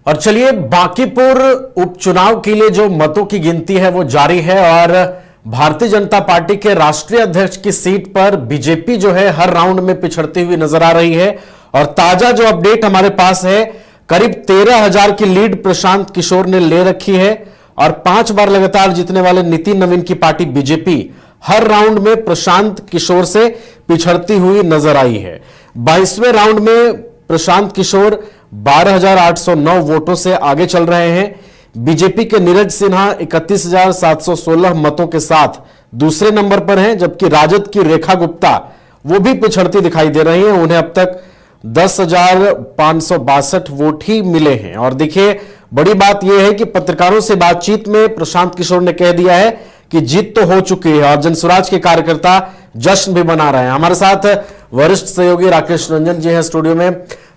और चलिए, बांकीपुर उपचुनाव के लिए जो मतों की गिनती है वो जारी है और भारतीय जनता पार्टी के राष्ट्रीय अध्यक्ष की सीट पर बीजेपी जो है हर राउंड में पिछड़ती हुई नजर आ रही है। और ताजा जो अपडेट हमारे पास है, करीब 13,000 की लीड प्रशांत किशोर ने ले रखी है और 5 बार लगातार जीतने वाले नितिन नवीन की पार्टी बीजेपी हर राउंड में प्रशांत किशोर से पिछड़ती हुई नजर आई है। 22वें राउंड में प्रशांत किशोर 12,809 वोटों से आगे चल रहे हैं। बीजेपी के नीरज सिन्हा 31,716 मतो62 के साथ दूसरे नंबर पर हैं, जबकि राजद की रेखा गुप्ता वो भी पिछड़ती दिखाई दे रही हैं। उन्हें अब तक 10,562 वोट ही मिले हैं। और देखिए, बड़ी बात यह है कि पत्रकारों से बातचीत में प्रशांत किशोर ने कह दिया है कि जीत तो हो चुकी है और जनसुराज के कार्यकर्ता जश्न भी मना रहे हैं। हमारे साथ वरिष्ठ सहयोगी राकेश रंजन जी हैं स्टूडियो में।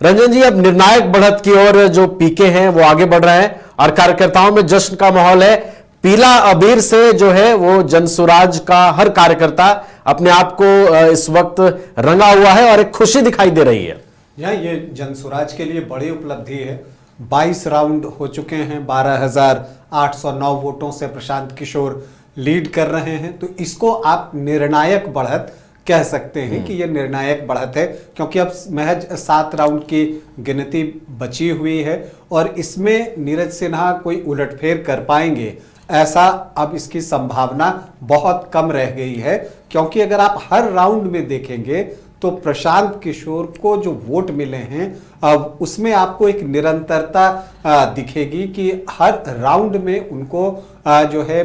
रंजन जी, अब निर्णायक बढ़त की ओर जो पीके हैं वो आगे बढ़ रहे हैं और कार्यकर्ताओं में जश्न का माहौल है। पीला अबीर से जो है वो जनसुराज का हर कार्यकर्ता अपने आप को इस वक्त रंगा हुआ है और एक खुशी दिखाई दे रही है। ये जनसुराज के लिए बड़ी उपलब्धि है। 22 राउंड हो चुके हैं, 12,809 वोटों से प्रशांत किशोर लीड कर रहे हैं। तो इसको आप निर्णायक बढ़त कह सकते हैं कि यह निर्णायक बढ़त है, क्योंकि अब महज 7 राउंड की गिनती बची हुई है और इसमें नीरज सिन्हा कोई उलटफेर कर पाएंगे ऐसा अब इसकी संभावना बहुत कम रह गई है। क्योंकि अगर आप हर राउंड में देखेंगे तो प्रशांत किशोर को जो वोट मिले हैं अब उसमें आपको एक निरंतरता दिखेगी कि हर राउंड में उनको जो है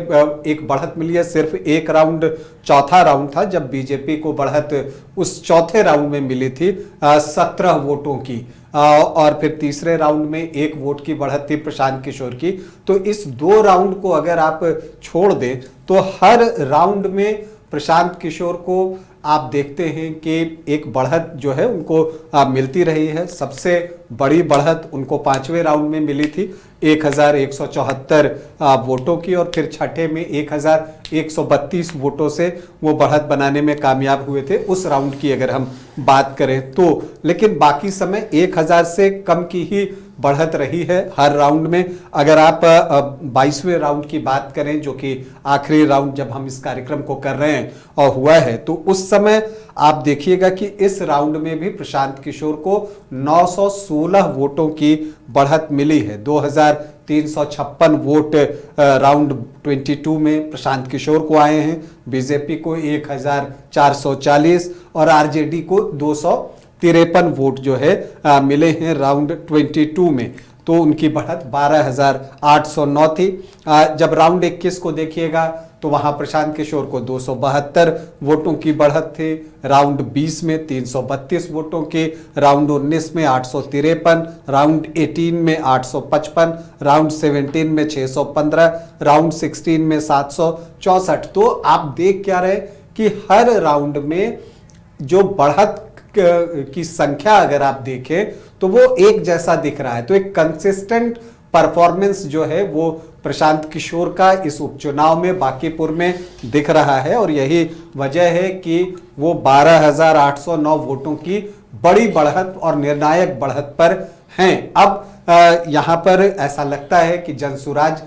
एक बढ़त मिली है। सिर्फ एक राउंड, चौथा राउंड था जब बीजेपी को बढ़त उस चौथे राउंड में मिली थी 17 वोटों की, और फिर तीसरे राउंड में 1 वोट की बढ़त थी प्रशांत किशोर की। तो इस 2 राउंड को अगर आप छोड़ दें तो हर राउंड में प्रशांत किशोर को आप देखते हैं कि एक बढ़त जो है उनको मिलती रही है। सबसे बड़ी बढ़त उनको 5वें राउंड में मिली थी 1,174 वोटों की, और फिर छठे में 1,132 वोटों से वो बढ़त बनाने में कामयाब हुए थे उस राउंड की अगर हम बात करें तो। लेकिन बाकी समय 1,000 से कम की ही बढ़त रही है हर राउंड में। अगर आप 22वें राउंड की बात करें, जो कि आखिरी राउंड जब हम इस कार्यक्रम को कर रहे हैं और हुआ है, तो उस समय आप देखिएगा कि इस राउंड में भी प्रशांत किशोर को 916 वोटों की बढ़त मिली है। 2,356 वोट राउंड 22 में प्रशांत किशोर को आए हैं, बीजेपी को 1,440 और आरजेडी को 253 वोट जो है मिले हैं राउंड 22 में। तो उनकी बढ़त 12,809 थी। जब राउंड 21 को देखिएगा तो वहां प्रशांत किशोर को 272 वोटों की बढ़त थी, राउंड 20 में 332 वोटों की, राउंड 19 में 853, राउंड 18 में 855, राउंड 17 में 615, राउंड 16 में 764। तो आप देख क्या रहे कि हर राउंड में जो बढ़त की संख्या अगर आप देखें तो वो एक जैसा दिख रहा है। तो एक कंसिस्टेंट परफॉर्मेंस जो है वो प्रशांत किशोर का इस उपचुनाव में बांकीपुर में दिख रहा है और यही वजह है कि वो 12,809 वोटों की बड़ी बढ़त और निर्णायक बढ़त पर हैं। अब यहाँ पर ऐसा लगता है कि जनसुराज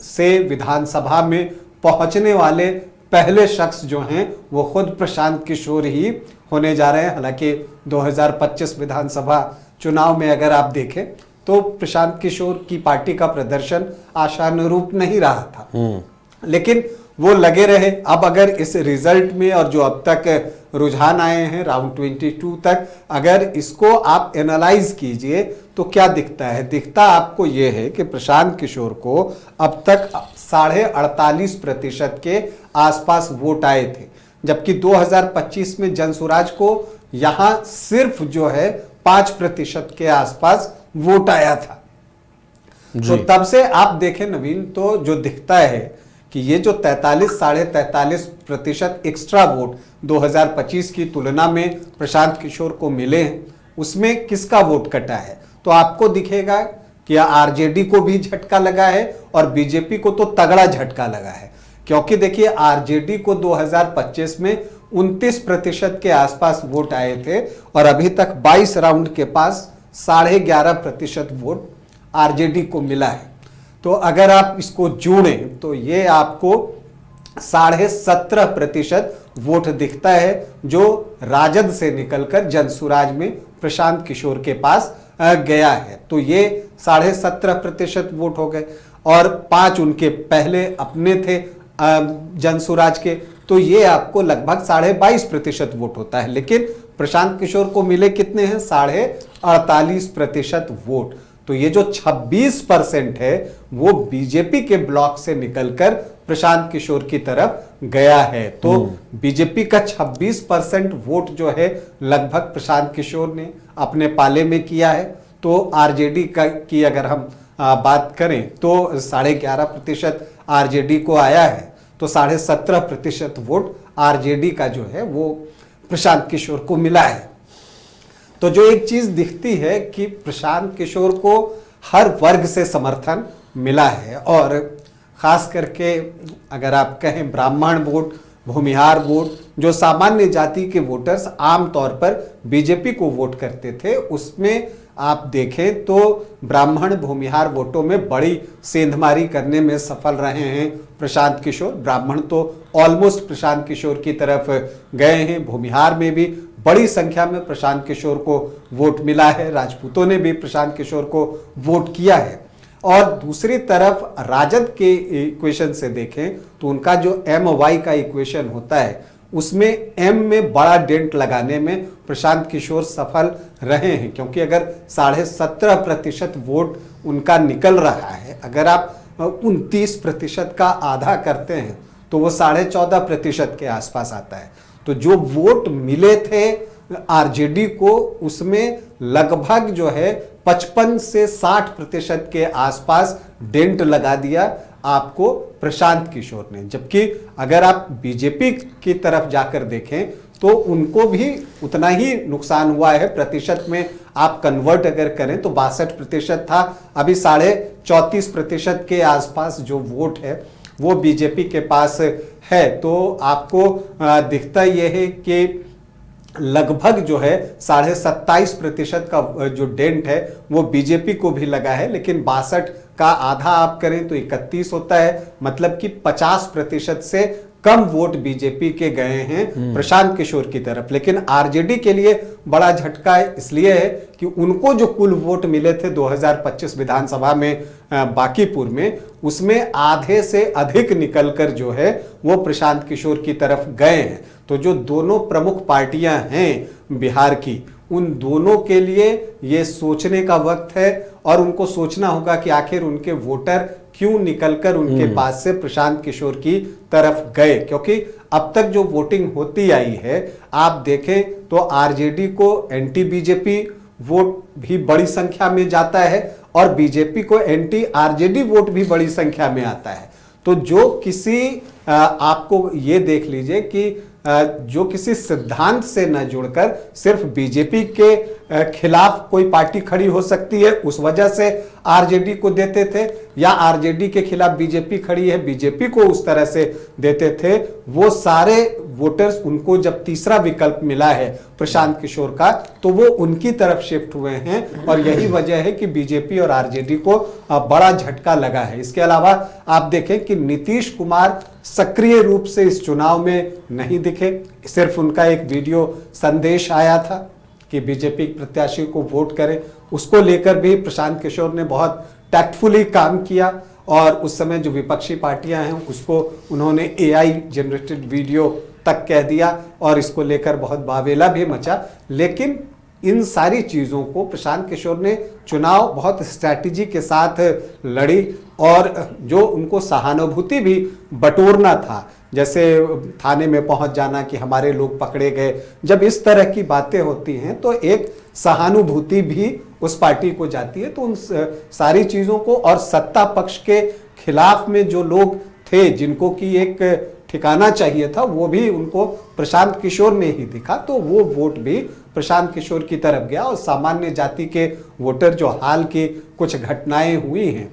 से विधानसभा में पहुंचने वाले पहले शख्स जो हैं वो खुद प्रशांत किशोर ही होने जा रहे हैं। हालांकि 2025 विधानसभा चुनाव में अगर आप देखें तो प्रशांत किशोर की पार्टी का प्रदर्शन आशानुरूप नहीं रहा था, लेकिन वो लगे रहे। अब अगर इस रिजल्ट में और जो अब तक रुझान आए हैं राउंड 22 तक, अगर इसको आप एनालाइज कीजिए तो क्या दिखता है? दिखता आपको ये है कि प्रशांत किशोर को अब तक 48.5% के आसपास वोट आए थे, जबकि 2025 में जनसुराज को यहां सिर्फ जो है 5% के आसपास वोट आया था। तो तब से आप देखें नवीन, तो जो दिखता है कि ये जो 43-43.5% एक्स्ट्रा वोट 2025 की तुलना में प्रशांत किशोर को मिले हैं, उसमें किसका वोट कटा है? तो आपको दिखेगा कि आरजेडी को भी झटका लगा है और बीजेपी को तो तगड़ा झटका लगा है। क्योंकि देखिए, आरजेडी को 2025 में 29% के आसपास वोट आए थे और अभी तक 22 राउंड के पास 11.5% वोट आरजेडी को मिला है। तो अगर आप इसको जोड़ें तो ये आपको 17.5% वोट दिखता है जो राजद से निकलकर जनसुराज में प्रशांत किशोर के पास गया है। तो ये 17.5% वोट हो गए और 5 उनके पहले अपने थे जनसुराज के, तो ये आपको लगभग 22.5% वोट होता है। लेकिन प्रशांत किशोर को मिले कितने हैं? 48.5% वोट। तो ये जो 26% है वो बीजेपी के ब्लॉक से निकलकर प्रशांत किशोर की तरफ गया है। तो बीजेपी का 26% वोट जो है लगभग प्रशांत किशोर ने अपने पाले में किया है। तो आरजेडी की अगर हम बात करें तो 11.5% आरजेडी को आया है, तो 17.5% वोट आरजेडी का जो है वो प्रशांत किशोर को मिला है। तो जो एक चीज दिखती है कि प्रशांत किशोर को हर वर्ग से समर्थन मिला है और खास करके अगर आप कहें ब्राह्मण वोट, भूमिहार वोट, जो सामान्य जाति के वोटर्स आमतौर पर बीजेपी को वोट करते थे, उसमें आप देखें तो ब्राह्मण भूमिहार वोटों में बड़ी सेंधमारी करने में सफल रहे हैं प्रशांत किशोर। ब्राह्मण तो ऑलमोस्ट प्रशांत किशोर की तरफ गए हैं, भूमिहार में भी बड़ी संख्या में प्रशांत किशोर को वोट मिला है, राजपूतों ने भी प्रशांत किशोर को वोट किया है। और दूसरी तरफ राजद के इक्वेशन से देखें तो उनका जो MY का इक्वेशन होता है उसमें M में बड़ा डेंट लगाने में प्रशांत किशोर सफल रहे हैं, क्योंकि अगर 17.5% वोट उनका निकल रहा है, अगर आप 29% का आधा करते हैं तो वो 14.5% के आसपास आता है। तो जो वोट मिले थे आरजेडी को उसमें लगभग जो है 55 से 60% के आसपास डेंट लगा दिया आपको प्रशांत किशोर ने। जबकि अगर आप बीजेपी की तरफ जाकर देखें तो उनको भी उतना ही नुकसान हुआ है। प्रतिशत में आप कन्वर्ट अगर करें तो 62% था, अभी 34.5% के आसपास जो वोट है वो बीजेपी के पास है। तो आपको दिखता यह है कि लगभग जो है 27.5% का जो डेंट है वो बीजेपी को भी लगा है, लेकिन 62 का आधा आप करें तो 31 होता है, मतलब कि 50% से कम वोट बीजेपी के गए हैं प्रशांत किशोर की तरफ। लेकिन आरजेडी के लिए बड़ा झटका इसलिए है कि उनको जो कुल वोट मिले थे 2025 विधानसभा में बांकीपुर में, उसमें आधे से अधिक निकलकर जो है वो प्रशांत किशोर की तरफ गए हैं। तो जो दोनों प्रमुख पार्टियां हैं बिहार की, उन दोनों के लिए ये सोचने का वक्त है और उनको सोचना होगा कि आखिर उनके वोटर क्यों निकलकर उनके पास से प्रशांत किशोर की तरफ गए। क्योंकि अब तक जो वोटिंग होती आई है आप देखें तो आरजेडी को एंटी बीजेपी वोट भी बड़ी संख्या में जाता है और बीजेपी को एंटी आरजेडी वोट भी बड़ी संख्या में आता है। तो जो किसी आपको ये देख लीजिए कि जो किसी सिद्धांत से न जुड़कर सिर्फ बीजेपी के खिलाफ कोई पार्टी खड़ी हो सकती है, उस वजह से आरजेडी को देते थे, या आरजेडी के खिलाफ बीजेपी खड़ी है बीजेपी को उस तरह से देते थे, वो सारे वोटर्स उनको जब तीसरा विकल्प मिला है प्रशांत किशोर का तो वो उनकी तरफ शिफ्ट हुए हैं। और यही वजह है कि बीजेपी और आरजेडी को बड़ा झटका लगा है। इसके अलावा आप देखें कि नीतीश कुमार सक्रिय रूप से इस चुनाव में नहीं दिखे, सिर्फ उनका एक वीडियो संदेश आया था कि बीजेपी प्रत्याशी को वोट करें, उसको लेकर भी प्रशांत किशोर ने बहुत टैक्टफुली काम किया और उस समय जो विपक्षी पार्टियां हैं उसको उन्होंने AI जनरेटेड वीडियो तक कह दिया और इसको लेकर बहुत बावेला भी मचा। लेकिन इन सारी चीज़ों को प्रशांत किशोर ने चुनाव बहुत स्ट्रैटेजी के साथ लड़ी और जो उनको सहानुभूति भी बटोरना था, जैसे थाने में पहुंच जाना कि हमारे लोग पकड़े गए, जब इस तरह की बातें होती हैं तो एक सहानुभूति भी उस पार्टी को जाती है। तो उन सारी चीज़ों को और सत्ता पक्ष के खिलाफ में जो लोग थे जिनको कि एक ठिकाना चाहिए था वो भी उनको प्रशांत किशोर में ही दिखा, तो वो वोट भी प्रशांत किशोर की तरफ गया। और सामान्य जाति के वोटर जो हाल की कुछ घटनाएं हुई हैं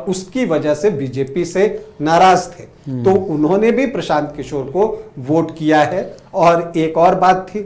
उसकी वजह से बीजेपी से नाराज थे, तो उन्होंने भी प्रशांत किशोर को वोट किया है। और एक और बात थी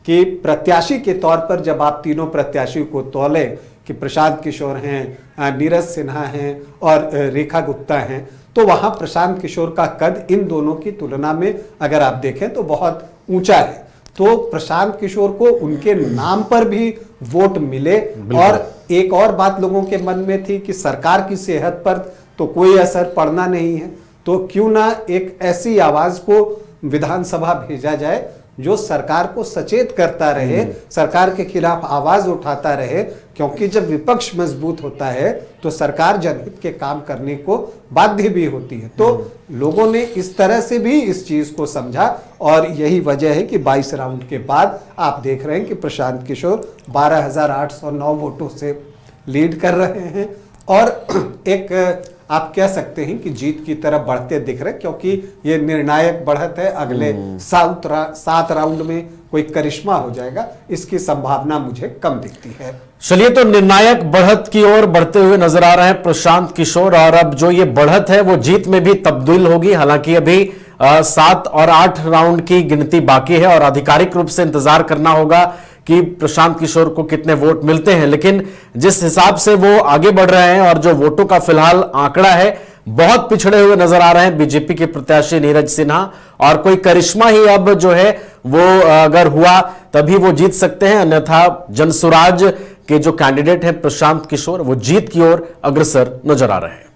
कि प्रत्याशी के तौर पर जब आप तीनों प्रत्याशी को तौले कि प्रशांत किशोर हैं, नीरज सिन्हा हैं और रेखा गुप्ता हैं, तो वहां प्रशांत किशोर का कद इन दोनों की तुलना में अगर आप देखें तो बहुत ऊंचा है। तो प्रशांत किशोर को उनके नाम पर भी वोट मिले। और एक और बात लोगों के मन में थी कि सरकार की सेहत पर तो कोई असर पड़ना नहीं है, तो क्यों ना एक ऐसी आवाज को विधानसभा भेजा जाए जो सरकार को सचेत करता रहे, सरकार के खिलाफ आवाज उठाता रहे, क्योंकि जब विपक्ष मजबूत होता है तो सरकार जनहित के काम करने को बाध्य भी होती है। तो लोगों ने इस तरह से भी इस चीज को समझा और यही वजह है कि 22 राउंड के बाद आप देख रहे हैं कि प्रशांत किशोर 12,809 वोटों से लीड कर रहे हैं और एक आप कह सकते हैं कि जीत की तरफ बढ़ते दिख रहे, क्योंकि ये निर्णायक बढ़त है। अगले 7 राउंड में कोई करिश्मा हो जाएगा, इसकी संभावना मुझे कम दिखती है। चलिए, तो निर्णायक बढ़त की ओर बढ़ते हुए नजर आ रहे हैं प्रशांत किशोर, और अब जो ये बढ़त है वो जीत में भी तब्दील होगी। हालांकि अभी 7 और 8 राउंड की गिनती बाकी है और आधिकारिक रूप से इंतजार करना होगा कि प्रशांत किशोर को कितने वोट मिलते हैं। लेकिन जिस हिसाब से वो आगे बढ़ रहे हैं और जो वोटों का फिलहाल आंकड़ा है, बहुत पिछड़े हुए नजर आ रहे हैं बीजेपी के प्रत्याशी नीरज सिन्हा, और कोई करिश्मा ही अब जो है वो अगर हुआ तभी वो जीत सकते हैं, अन्यथा जनसुराज के जो कैंडिडेट हैं प्रशांत किशोर वो जीत की ओर अग्रसर नजर आ रहे हैं।